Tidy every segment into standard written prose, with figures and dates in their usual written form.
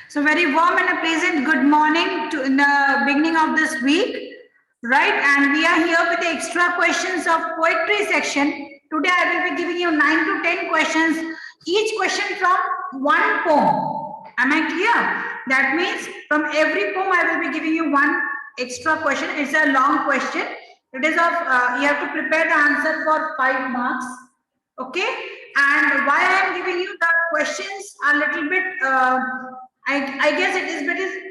So very warm and a pleasant good morning to in the beginning of this week, right? And we are here with the extra questions of poetry section. Today I will be giving you 9 to 10 questions, each question from one poem. Am I clear? That means from every poem I will be giving you one extra question. It's a long question. It is of you have to prepare the answer for 5 marks. Okay, and why I am giving you the questions a little bit I guess it is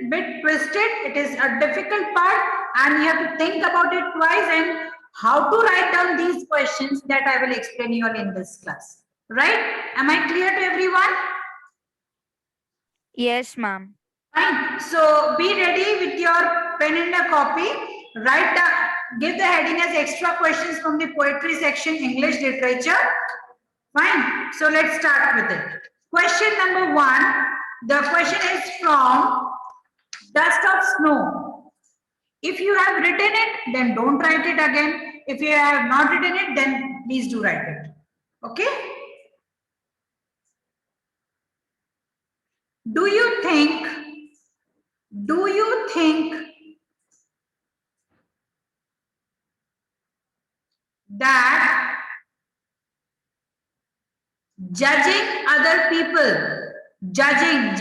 bit twisted. It is a difficult part and you have to think about it twice and how to write down these questions that I will explain you all in this class. Right? Am I clear to everyone? Yes, ma'am. Fine. So be ready with your pen and a copy. Write down, give the heading as extra questions from the poetry section, English literature. Fine. So let's start with it. Question number 1. The question is from Dust of Snow. If you have written it, then don't write it again. If you have not written it, then please do write it. Okay? Do you think that judging other people, judging,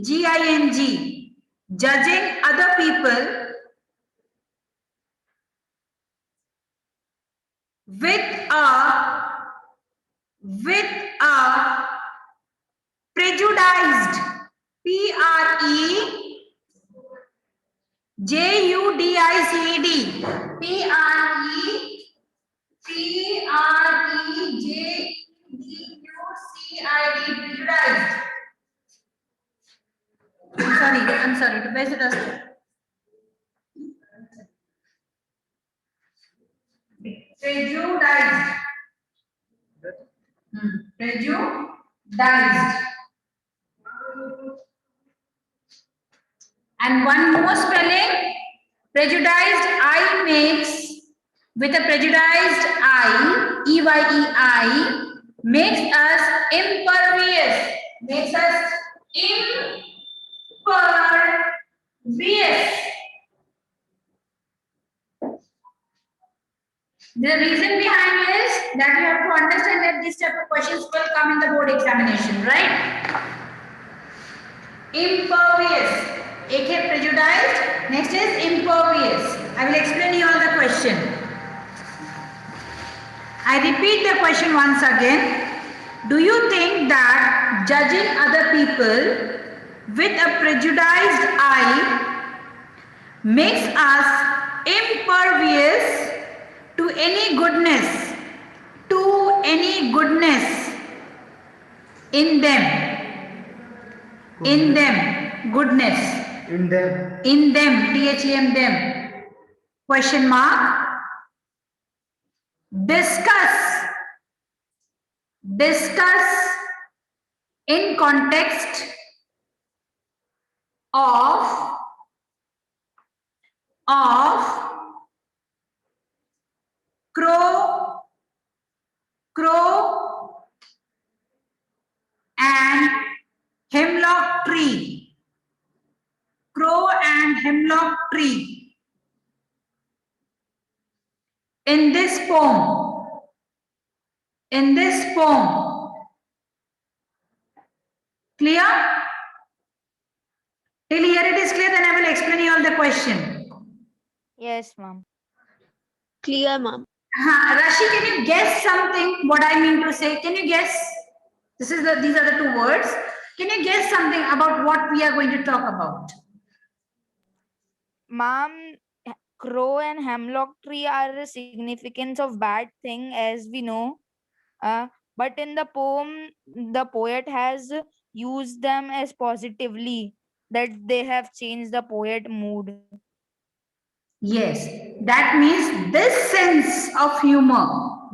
Judging, judging other people with a prejudiced, Prejudiced, prejudiced. I'm sorry. Where's the duster? Prejudiced. Prejudiced. And one more spelling. Prejudiced I makes with a prejudiced I, EYEI, makes us impervious. Makes us impervious. The reason behind is that you have to understand that this type of questions will come in the board examination, right? Impervious. एक है prejudiced, next is impervious. I will explain you all the question. I repeat the question once again. Do you think that judging other people with a prejudiced eye makes us impervious to any goodness in them? Goodness in them, THEM, them. Question mark. Discuss in context of crow and hemlock tree. Crow and hemlock tree. In this poem. Clear? Till here it is clear, then I will explain you all the question. Yes, ma'am. Clear, ma'am. Rashi, can you guess something? What I mean to say? Can you guess? These are the two words. Can you guess something about what we are going to talk about? Ma'am, crow and hemlock tree are the significance of bad thing, as we know. But in the poem, the poet has used them as positively, that they have changed the poet mood. Yes, that means this sense of humor,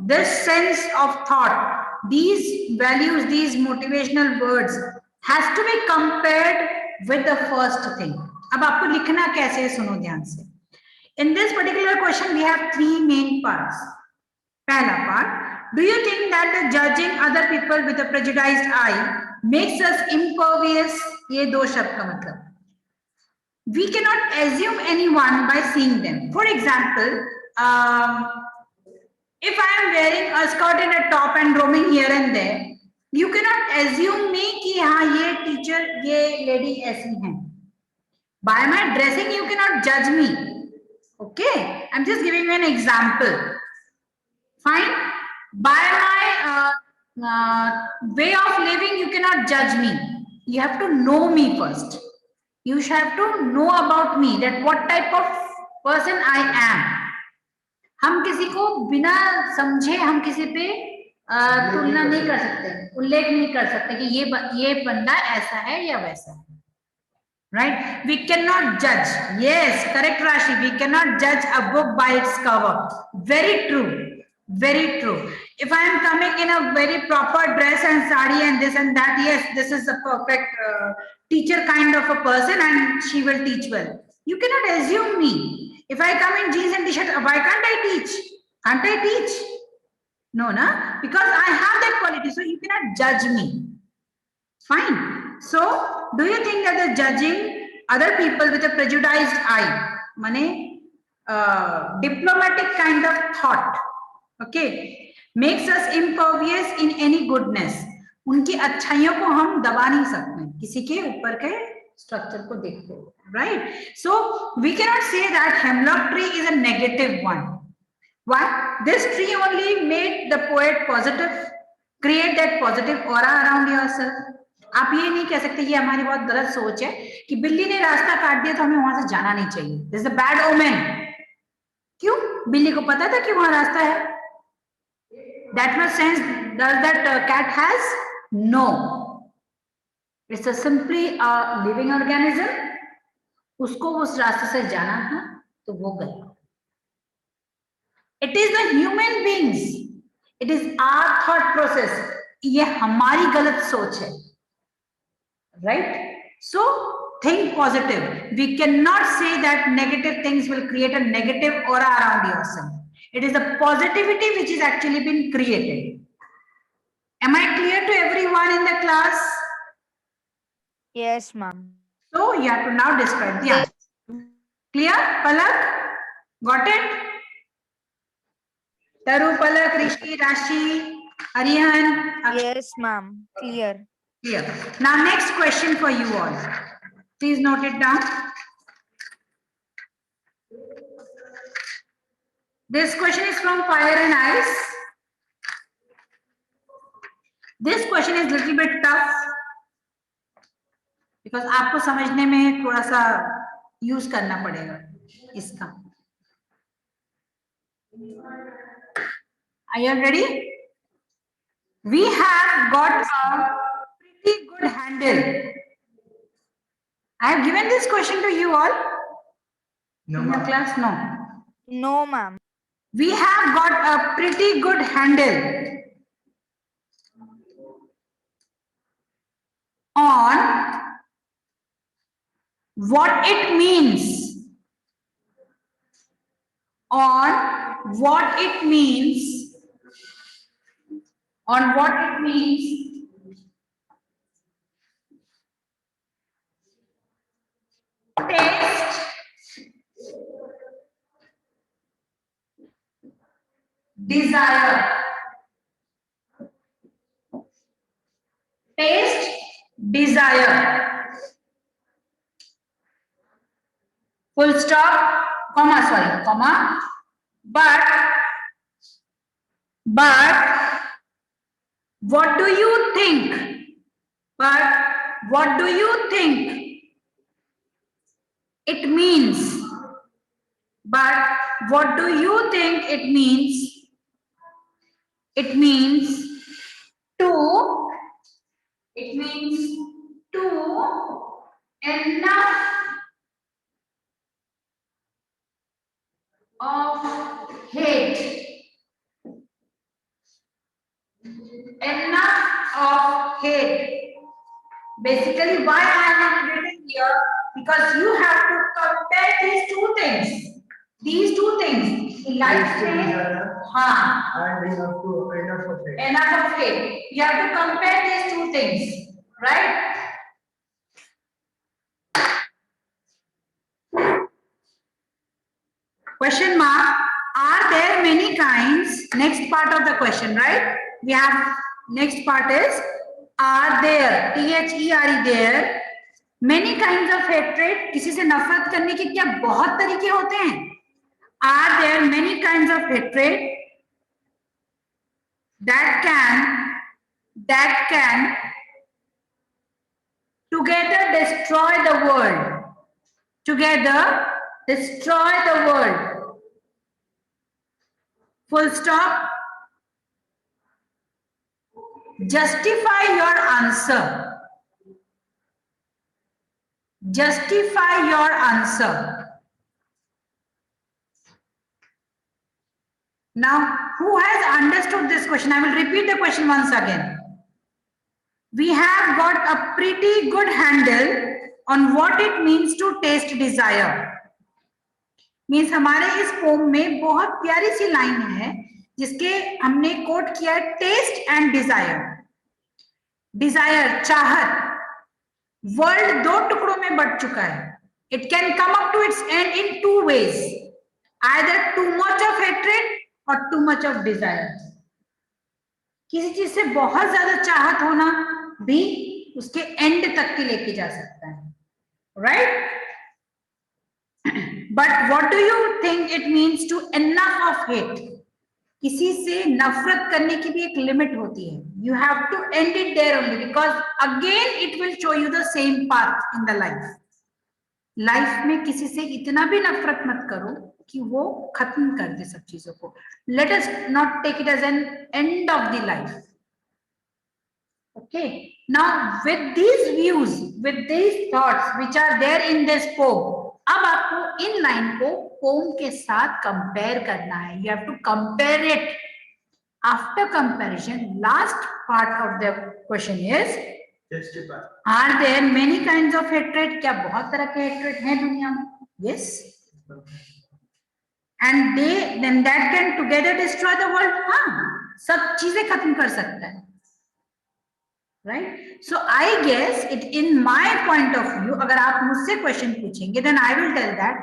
this sense of thought, these values, these motivational words has to be compared with the first thing. अब आपको लिखना कैसे है सुनो ध्यान से. In this particular question, we have 3 main parts. पहला part, do you think that the judging other people with a prejudiced eye makes us impervious, ये दो शब्द का मतलब. We cannot assume anyone by seeing them. For example, if I am wearing a skirt and a top and roaming here and there, you cannot assume me कि हाँ ये teacher, ये lady ऐसी हैं. By my dressing, you cannot judge me. Okay, I'm just giving you an example. Fine. By my way of living, you cannot judge me. You have to know me first. You should have to know about me, that what type of person I am. हम किसी को बिना समझे हम किसी पे तुलना नहीं कर सकते, उल्लेख नहीं कर सकते कि ये बंदा ऐसा है या वैसा है. Right? We cannot judge. Yes, correct, Rashi. We cannot judge a book by its cover. Very true. Very true. If I am coming in a very proper dress and sari and this and that, yes, this is a perfect teacher kind of a person and she will teach well. You cannot assume me. If I come in jeans and t-shirt, why can't I teach? Can't I teach? No, na? Because I have that quality. So you cannot judge me. Fine. So, do you think that the judging other people with a prejudiced eye, mane, diplomatic kind of thought, okay, makes us impervious in any goodness? उनकी अच्छाइयों को हम दबा नहीं सकते किसी के ऊपर के स्ट्रक्चर को देखते हुए, right? So we cannot say that hemlock tree is a negative one. Why? This tree only made the poet positive, create that positive aura around yourself. आप ये नहीं कह सकते, ये हमारी बहुत गलत सोच है कि बिल्ली ने रास्ता काट दिया तो हमें वहां से जाना नहीं चाहिए. This is a bad omen. क्यों? बिल्ली को पता था कि वहां रास्ता है. That much sense does that cat has? No. It's a simply a living organism. उसको उस रास्ते से जाना था तो वो गया. It is the human beings. It is our thought process. ये हमारी गलत सोच है. Right? So think positive. We cannot say that negative things will create a negative aura around yourself. It is the positivity which is actually been created. Am I clear to everyone in the class? Yes, ma'am. So you have to now describe the answer. Clear, Palak? Got it? Taru, Palak, Rishi, Rashi, Arihan. Yes, ma'am. Clear. Clear. Now next question for you all. Please note it down. This question is from Fire and Ice. This question is little bit tough because आपको समझने में थोड़ा सा use करना पड़ेगा इसका. Are you ready? We have got a pretty good handle. I have given this question to you all in your class. No. No, ma'am. We have got a pretty good handle on what it means. On what it means. On what it means. Taste, desire. Taste, desire. Full stop, comma, sorry, comma. But what do you think? But what do you think it means? But what do you think it means? It means to enough of hate. Enough of hate. Basically, why I have written here? Because you have to compare these two things. These two things. Like and enough of it. enough of hate. You have to compare these two things. right? Question mark. Are there many kinds? Next part of the question, right? We have next part is are there, THERE, there many kinds of hatred? किसी से नफरत करने के क्या बहुत तरीके होते हैं? Are there many kinds of hatred that can together destroy the world? Together destroy the world. Full stop. Justify your answer. Justify your answer. Now, who has understood this question? I will repeat the question once again. We have got a pretty good handle on what it means to taste desire. Means हमारे इस pome में बहुत प्यारी सी line है जिसके हमने coat किया है टेस्ट एंड डिजायर. डिजायर, चाहत. वर्ल्ड दो टुकड़ों में बट चुका है. It can come up to its end in two ways. Either too much of hatred or too much of desire. किसी चीज से बहुत ज्यादा चाहत होना भी उसके एंड तक के लेके जा सकता है, right? But what do you think it means to enough of hate? किसी से नफरत करने की भी एक लिमिट होती है. You have to end it there only because again it will show you the same path in the life. Life में किसी से इतना भी नफरत मत करो कि वो खत्म कर दे सब चीजों को. Let us not take it as an end of the life. Okay. Now with these views, with these thoughts which are there in this poem, अब आपको इन लाइन को पोम के साथ कंपेयर करना है. You have to compare it. After comparison, last part of the question is justify. Are there many kinds of hatred? क्या बहुत तरह के hatred हैं दुनिया में? Yes. And then that can together destroy the world. हाँ, सब चीजें खत्म कर सकता है. Right? So I guess it, in my point of view, अगर आप मुझसे क्वेश्चन पूछेंगे, then I will tell that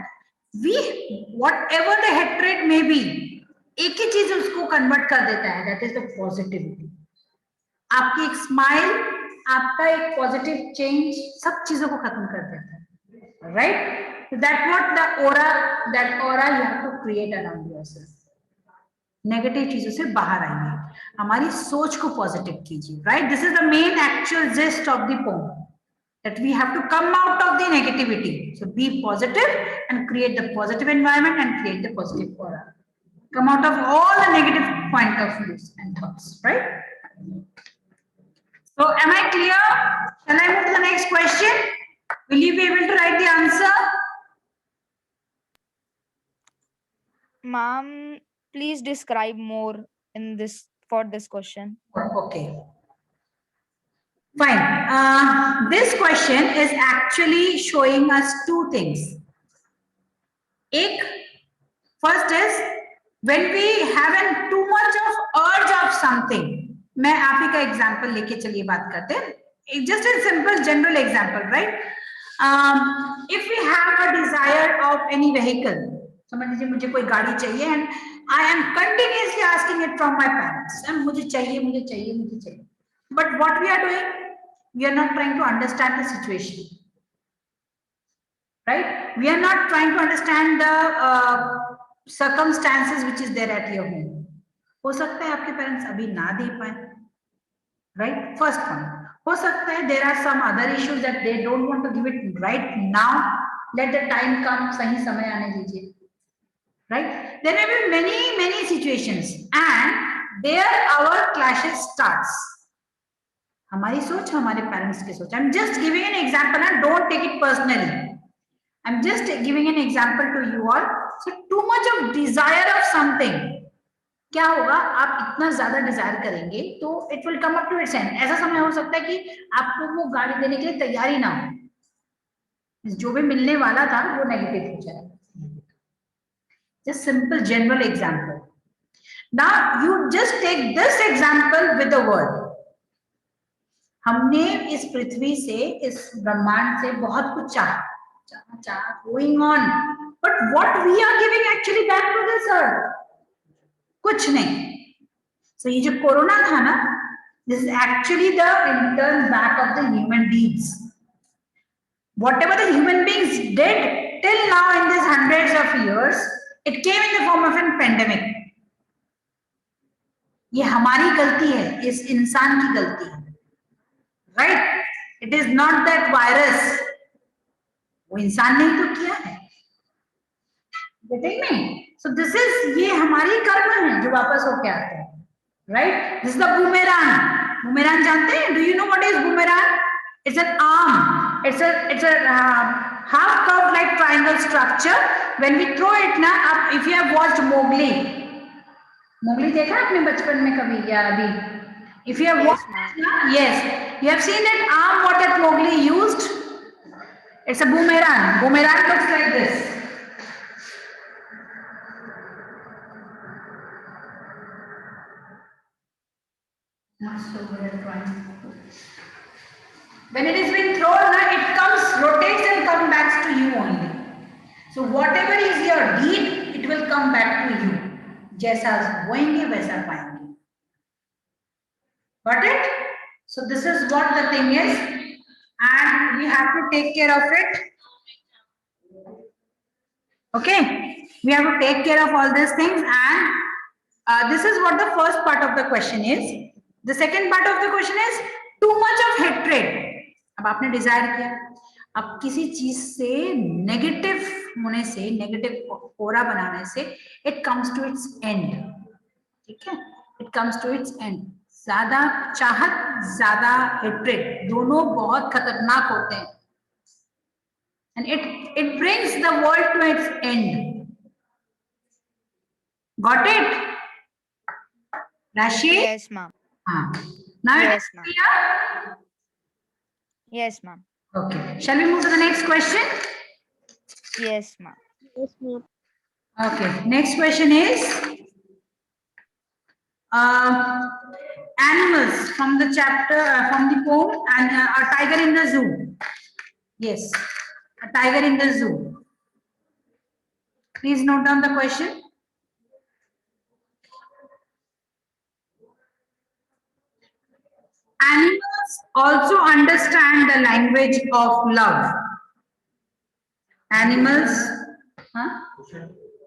whatever the hatred may be, एक ही चीज उसको कन्वर्ट कर देता है, that is the positivity. आपकी एक स्माइल, आपका एक पॉजिटिव चेंज सब चीजों को खत्म कर देता है, right? So that what the aura you have to create around yourself. Negative चीजों से बाहर आइए, हमारी सोच को पॉजिटिव कीजिए, right? This is the main actual gist of the poem, that we have to come out of the negativity. So be positive and create the positive environment and create the positive aura. Come out of all the negative point of views and thoughts, right? So am I clear? Shall I move to the next question? Will you be able to write the answer? Ma'am, please describe more in this for this question. Okay. Fine. This question is actually showing us two things. First is when we have too much of urge of something. मैं आप ही का example लेके चलिए बात करते हैं. Just a simple general example, right? If we have a desire of any vehicle, समझ लीजिए मुझे कोई गाड़ी चाहिए and I am continuously asking it from my parents. And मुझे चाहिए, मुझे चाहिए, मुझे चाहिए. But what we are doing, we are not trying to understand the situation, right? We are not trying to understand the circumstances which is there at your home. हो सकता है आपके पेरेंट्स अभी ना दे पाए, right? First point. हो सकता है there are some other issues that they don't want to give it right now. Let the time come. सही समय आने दीजिए. Right? There may be many situations, and there our clashes starts. हमारी सोच, हमारे पेरेंट्स की सोच. I'm just giving an example, and don't take it personally. I'm just giving an example to you all. So too much of desire of something. क्या होगा? आप इतना ज्यादा डिजायर करेंगे तो it will come up to its end. ऐसा समय हो सकता है कि आपको वो गाड़ी देने के लिए तैयार ही ना हो. जो भी मिलने वाला था वो नेगेटिव हो जाए. Just simple general example. Now you just take this example with the word. हमने इस पृथ्वी से, इस ब्रह्मांड से बहुत कुछ चाहा going on, but what we are giving actually back to this earth, कुछ नहीं. सो ये जो कोरोना था ना, this is actually the return back of the human beings. Whatever the human beings did till now in these hundreds of years, it came in the form of a pandemic. ये हमारी गलती है, इस इंसान की गलती है, right? It is not that virus, वो इंसान ने ही तो किया है. Getting me? So this is, ये हमारी कर्म है जो वापस होके आते हैं, right? This is the boomerang. Boomerang जानते हैं? Do you know what is boomerang? It's an arm. It's a half curved like triangle structure. When we throw it ना, अब if you have watched Mowgli देखा आपने बचपन में कभी या अभी? If you have watched, yes, you have seen that arm what that Mowgli used. It's a boomerang. Boomerang looks like this. Not so good at drawing. When it is being thrown, it comes, rotates and comes back to you only. So whatever is your deed, it will come back to you. जैसा बोएंगे वैसा पाएंगे. Got it? So this is what the thing is, and we have to take care of it. Okay, we have to take care of all these things, and this is what the first part of the question is. The second part of the question is too much of hatred. अब आपने Dzire किया, अब किसी चीज से negative होने से, negative aura बनाने से, it comes to its end. ठीक है, it comes to its end. ज्यादा चाहत, ज्यादा हेट्रेड, दोनों बहुत खतरनाक होते हैं, and it brings the world to its end. Got it, Rashi? Yes, ma'am. हाँ. Now Yes, it's ma'am. clear? Yes, ma'am. Okay. Shall we move to the next question? Yes, ma'am. Yes, ma'am. Okay. Next question is animals from the chapter, from the poem, and a tiger in the zoo. Yes, a tiger in the zoo. Please note down the question. Animals also understand the language of love. Animals,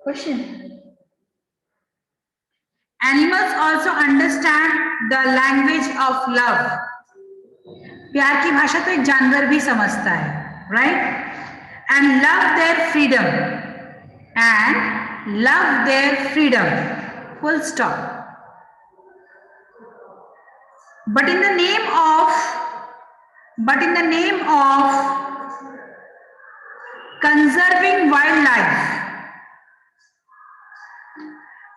question. Animals also understand the language of love. प्यार की भाषा तो एक जानवर भी समझता है, right? And love their freedom. And love their freedom. Full stop. But in the name of conserving wildlife,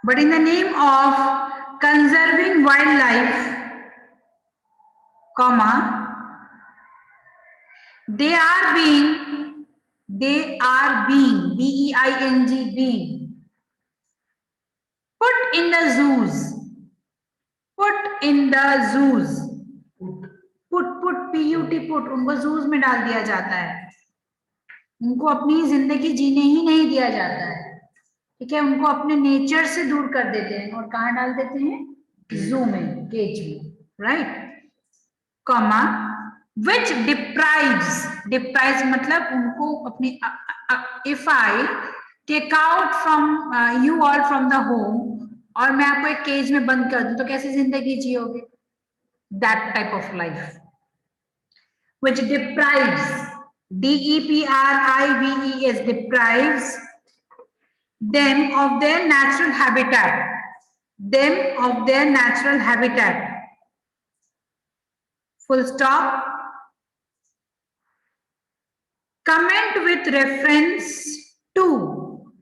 but in the name of conserving wildlife, comma, they are being, B-E-I-N-G, being put in the zoos. Put in the zoos. Put, P-U-T, put. उनको zoos में डाल दिया जाता है. उनको अपनी जिंदगी जीने ही नहीं दिया जाता है. ठीक है, उनको अपने नेचर से दूर कर देते हैं और कहाँ डाल देते हैं? जू में, केज में, राइट? कॉमा, which deprives मतलब उनको अपनी, if I take out from you all from the home, और मैं आपको एक केज में बंद कर दूं तो कैसे जिंदगी जियोगे? That type of life, which deprives, D-E-P-R-I-V-E-S, deprives them of their natural habitat. Them of their natural habitat. Full stop. Comment with reference to.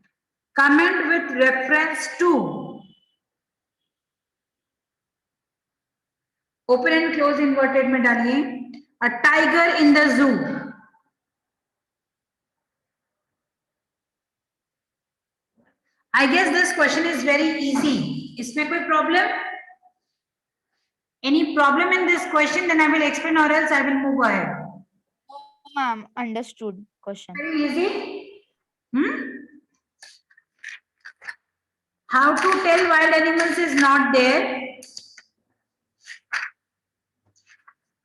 Comment with reference to. Open and close inverted में डालिए. A tiger in the zoo. I guess this question is very easy. इसमें कोई problem? Any problem in this question? Then I will explain, or else I will move ahead. Ma'am, understood question. Very easy. How to tell wild animals is not there?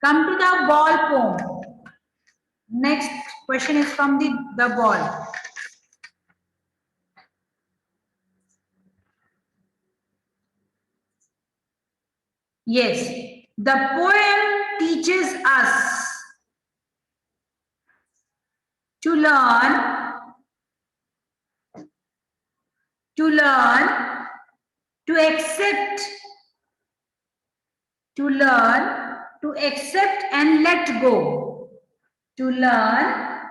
Come to the ball poem. Next question is from the ball. Yes, the poem teaches us to learn, to accept, to learn, to accept and let go. To learn,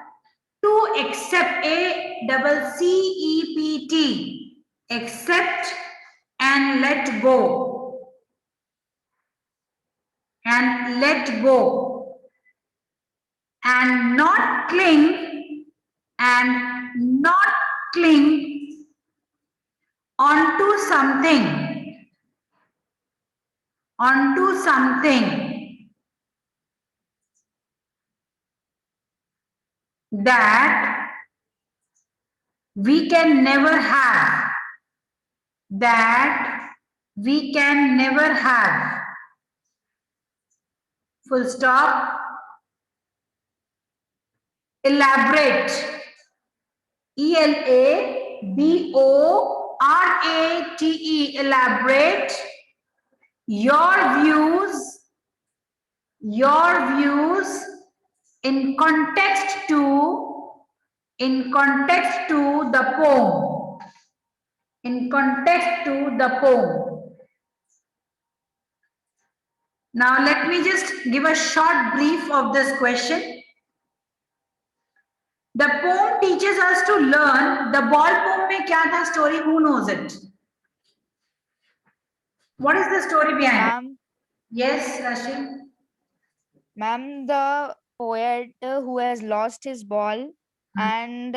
to accept, ACCEPT, accept and let go. And let go. And not cling, and not cling onto something, onto something that we can never have, that we can never have. Full stop. Elaborate. ELABORATE. Elaborate your views in context to the poem. In context to the poem. Now let me just give a short brief of this question. The poem teaches us to learn. The ball poem mein kya tha story? Who knows it? What is the story behind it? Yes, Rashi. Ma'am, the poet who has lost his ball, and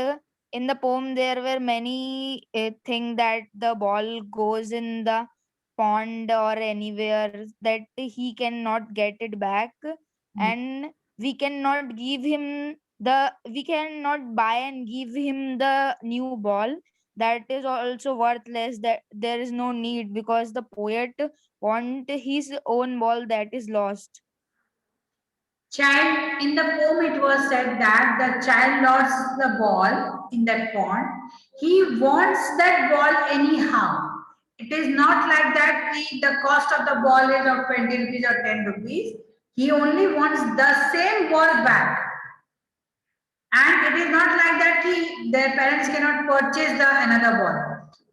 in the poem there were many things that the ball goes in the pond or anywhere that he cannot get it back, and we cannot buy and give him the new ball. That is also worthless, that there is no need, because the poet want his own ball that is lost. Child, in the poem it was said that the child lost the ball in that pond. He wants that ball anyhow. It is not like that the cost of the ball is of 20 rupees or 10 rupees. He only wants the same ball back. And it is not like that their parents cannot purchase the another ball.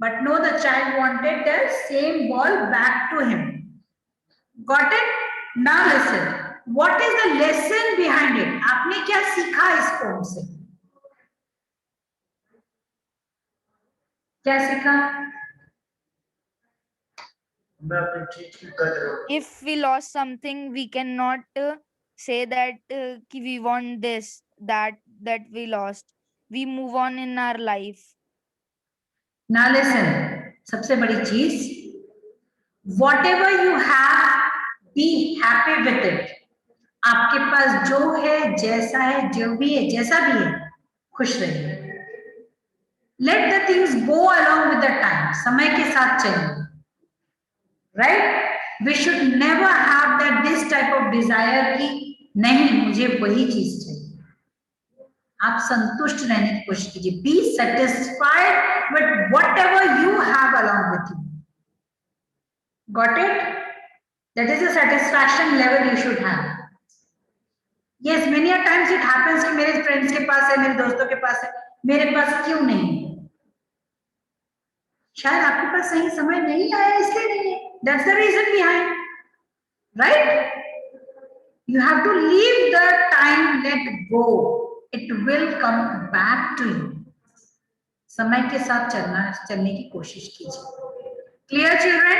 But no, the child wanted the same ball back to him. Got it? Now listen. What is the lesson behind it? आपने क्या सीखा इस poem से? क्या सीखा? If we lost something, we cannot say that we want this, that we lost. We move on in our life. Now listen. सबसे बड़ी चीज, whatever you have, be happy with it. आपके पास जो है, जैसा है, जो भी है, जैसा भी है, खुश रहिए. Let the things go along with the time. समय के साथ चलिए. Right? We should never have that this type of desire कि नहीं मुझे वही चीज चाहिए. आप संतुष्ट रहने की कोशिश कीजिए. Be satisfied with whatever you have along with you. Got it? That is the satisfaction level you should have. Yes, many a times it happens कि मेरे friends के पास है, मेरे दोस्तों के पास है, मेरे पास क्यों नहीं है? शायद आपके पास सही समय नहीं आया इसलिए नहीं है. That's the reason behind, right? You have to leave the time, let go. It will come back to you. समय के साथ चलने की कोशिश कीजिए. Clear, children?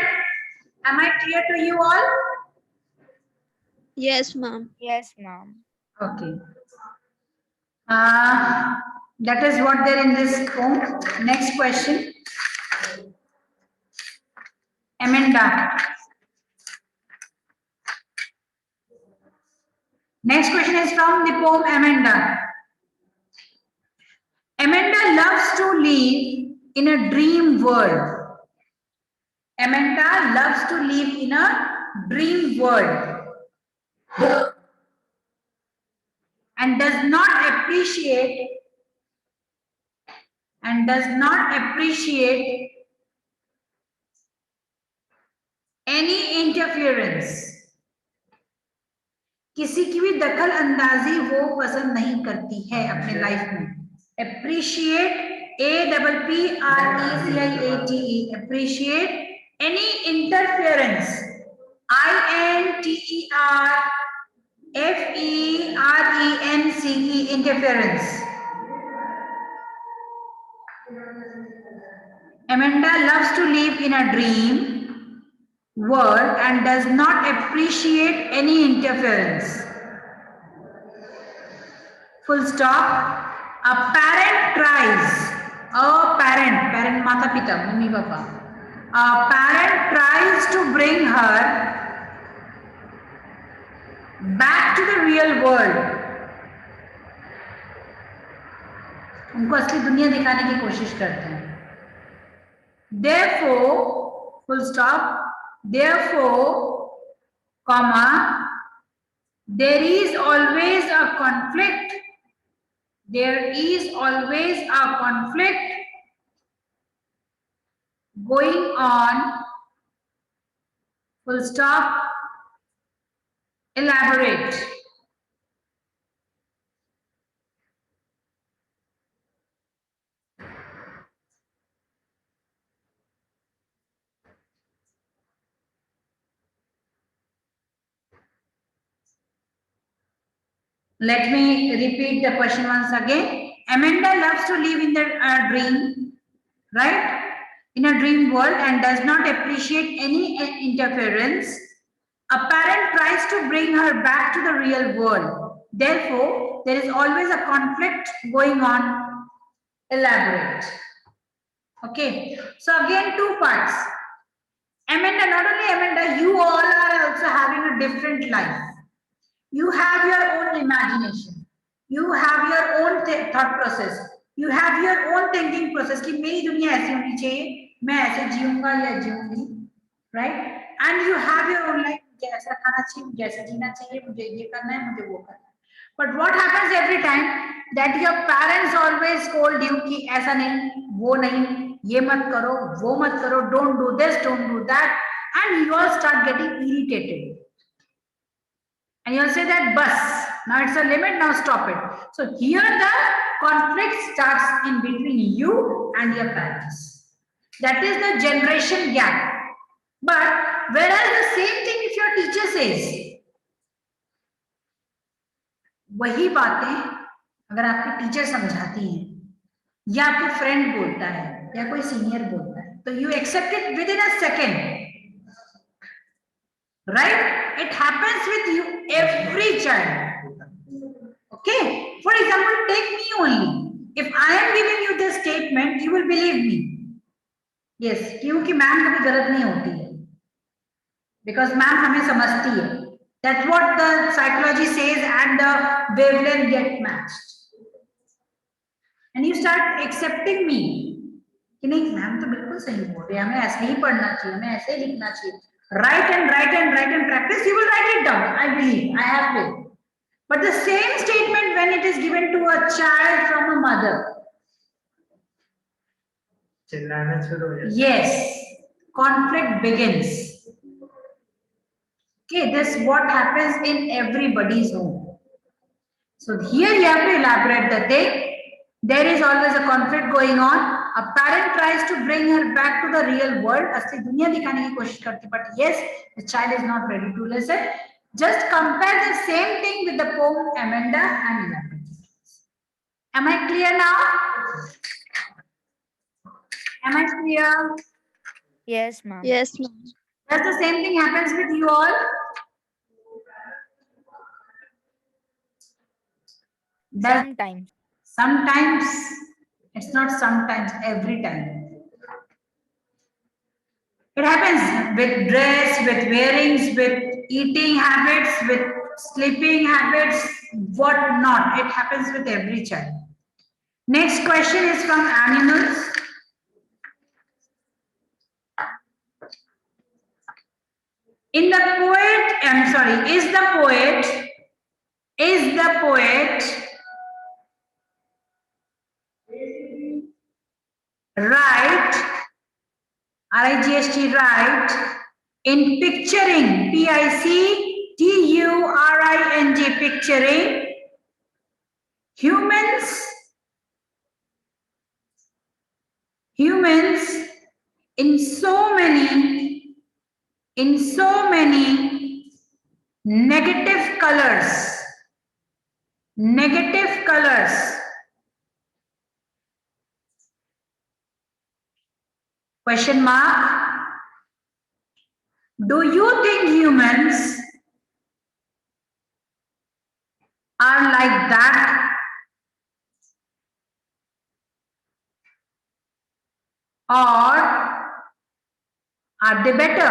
Am I clear to you all? Yes, ma'am. Yes, ma'am. Okay. That is what there in this poem. Next question. Amanda. Next question is from the poem Amanda. Amanda loves to live in a dream world. Amanda loves to live in a dream world and does not appreciate any interference. किसी की भी दखल अंदाजी वो पसंद नहीं करती है अपने लाइफ में. Appreciate, appreciate, appreciate any interference, interference, interference. Amanda loves to live in a dream world and does not appreciate any interference. Full stop. A parent tries. Parent mata pita, mummy papa. A parent tries to bring her back to the real world. उनको असली दुनिया दिखाने की कोशिश करते हैं. Therefore, full stop. Therefore, comma, there is always a conflict. There is always a conflict going on. Full stop. Elaborate. Let me repeat the question once again. Amanda loves to live in the dream, right? In a dream world and does not appreciate any interference. A parent tries to bring her back to the real world. Therefore, there is always a conflict going on. Elaborate. Okay. So again, two parts. Amanda, not only Amanda, you all are also having a different life. You have your own imagination. You have your own thought process. You have your own thinking process कि मेरी दुनिया ऐसी होनी चाहिए, मैं ऐसे जीऊंगा या जीऊंगी, right? And you have your own life. मुझे ऐसा खाना चाहिए, मुझे ऐसा जीना चाहिए, मुझे ये करना है, मुझे वो करना है. But what happens every time that your parents always scold you कि ऐसा नहीं, वो नहीं, ये मत करो, वो मत करो, don't do this, don't do that, and you all start getting irritated. And you'll say that bus, now it's a limit, now stop it. So here the conflict starts in between you and your parents. That is the generation gap. But whereas the same thing if your teacher says, वही बातें अगर आपकी teacher समझाती हैं या आपको friend बोलता है या कोई सीनियर बोलता है तो you accept it within a second. Right? It happens with you, every child. Okay? For example, take me only. If I am giving you this statement, you will believe me. Yes, क्योंकि ma'am कभी गलत नहीं होती है. Because ma'am हमें समझती है. That's what the psychology says and the wavelength get matched. And you start accepting me. कि नहीं मैम तो बिल्कुल सही बोल रही है, हमें ऐसे ही पढ़ना चाहिए, हमें ऐसे ही लिखना चाहिए. Write and practice, you will write it down. I believe, I have been. But the same statement when it is given to a child from a mother. Yes, conflict begins. Okay, this is what happens in everybody's home. So here you have to elaborate the thing. There is always a conflict going on. A parent tries to bring her back to the real world. असली दुनिया दिखाने की कोशिश करती, but yes, the child is not ready to listen. Just compare the same thing with the poem Amanda and elaborate. Am I clear now? Am I clear? Yes, ma'am. Yes, ma'am. Does the same thing happens with you all? Sometimes. Sometimes. It's not sometimes, every time. It happens with dress, with wearings, with eating habits, with sleeping habits, what not. It happens with every child. Next question is from animals. In the poet, I'm sorry, is the poet right, R-I-G-H-T, right, in picturing, P-I-C-T-U-R-I-N-G, picturing humans in so many negative colors. Question mark. Do you think humans are like that? Or are they better?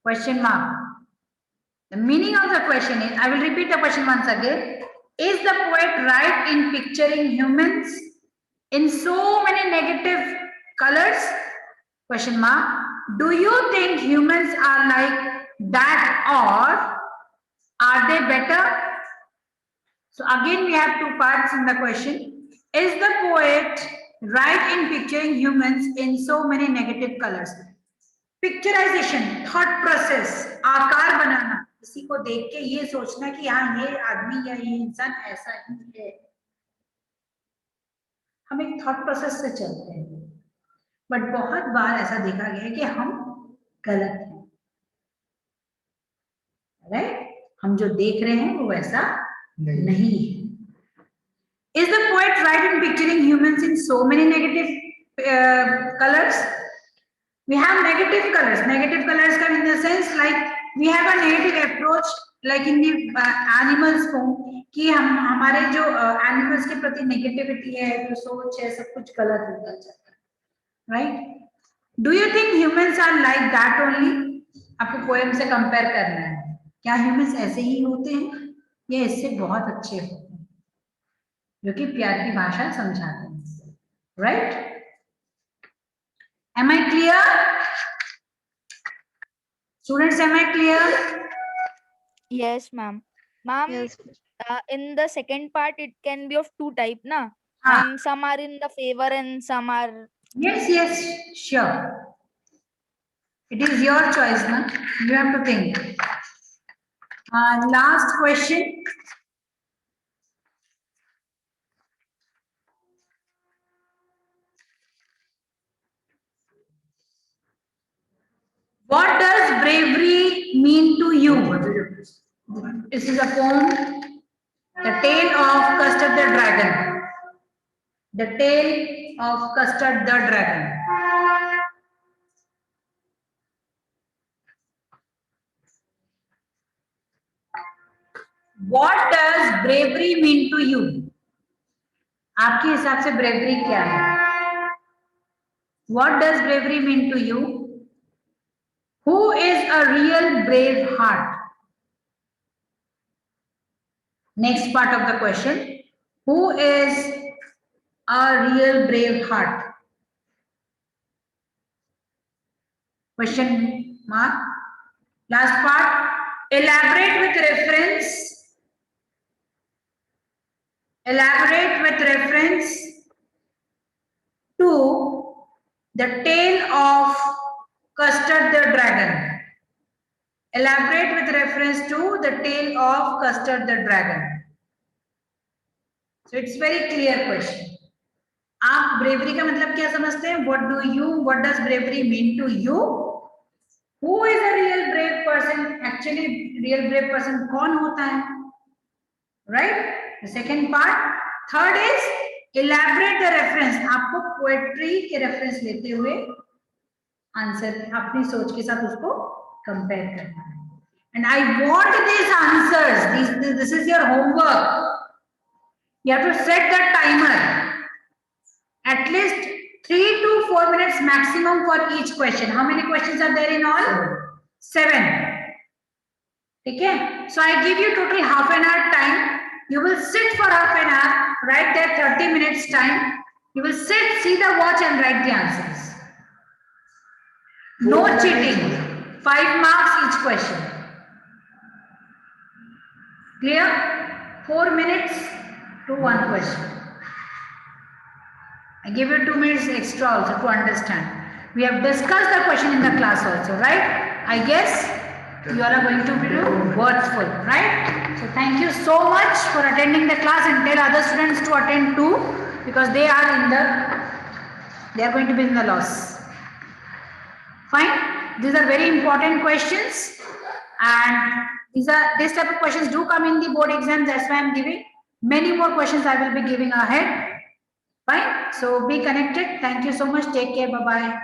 Question mark. The meaning of the question is, I will repeat the question once again. Is the poet right in picturing humans in so many negative colors? Question mark. Do you think humans are like that or are they better? So again we have two parts in the question. Is the poet right in picturing humans in so many negative colors? Picturization, thought process, आकार बनाना, किसी को देख के ये सोचना कि हाँ ये आदमी या ये इंसान ऐसा ही है। हम एक थॉट प्रोसेस से चलते हैं, बट बहुत बार ऐसा देखा गया है कि हम गलत हैं, राइट? हम जो देख रहे हैं वो वैसा नहीं है। Is the poet right in picturing humans in so many negative colors? We have negative colors. Negative colors come in the sense like we have a negative approach, like in the animals को कि हम हमारे जो animals के प्रति negativity है, जो सोच है, सब कुछ गलत होता जाता है, right? Do you think humans are like that only? आपको poem से compare करना है, क्या humans ऐसे ही होते हैं या इससे बहुत अच्छे होते हैं, जो कि प्यार की भाषा समझाते हैं, right? Am I clear? Students, am I clear? Yes, ma'am. Ma'am, Yes. in the second part, it can be of two type, na? Ah. And some are in the favor and some are. Yes, sure. It is your choice, na? You have to think. Last question. What does bravery mean to you? This is a poem, The Tale of Custard the Dragon. The Tale of Custard the Dragon. What does bravery mean to you? आपके हिसाब से bravery क्या है? What does bravery mean to you? Who is a real brave heart? Next part of the question. Who is a real brave heart? Question mark. Last part. Elaborate with reference to the tale of Custard the Dragon. Elaborate with reference to the tale of Custard the Dragon. So it's very clear question. आप bravery का मतलब क्या समझते हैं? What does bravery mean to you? Who is a real brave person? Actually, real brave person कौन होता है? Right? The second part. Third is elaborate the reference. आपको poetry के reference लेते हुए आंसर अपनी सोच के साथ उसको कंपेयर करना है. And I want these answers. This is your homework. You have to set the timer. At least 3 to 4 minutes maximum for each question. How many questions are there in all? 7. Okay, so I give you total half an hour time. You will sit for half an hour, write there 30 minutes time. You will sit, see the watch and write the answers. No cheating. 5 marks each question. Clear? 4 minutes to one question. I give you 2 minutes extra also to understand. We have discussed the question in the class also, right? I guess you all are going to be worthful, right? So thank you so much for attending the class, and tell other students to attend too, because they are going to be in the loss. Fine. These are very important questions, and this type of questions do come in the board exams. That's why I'm giving many more questions. I will be giving ahead. Fine. So be connected. Thank you so much. Take care. Bye bye.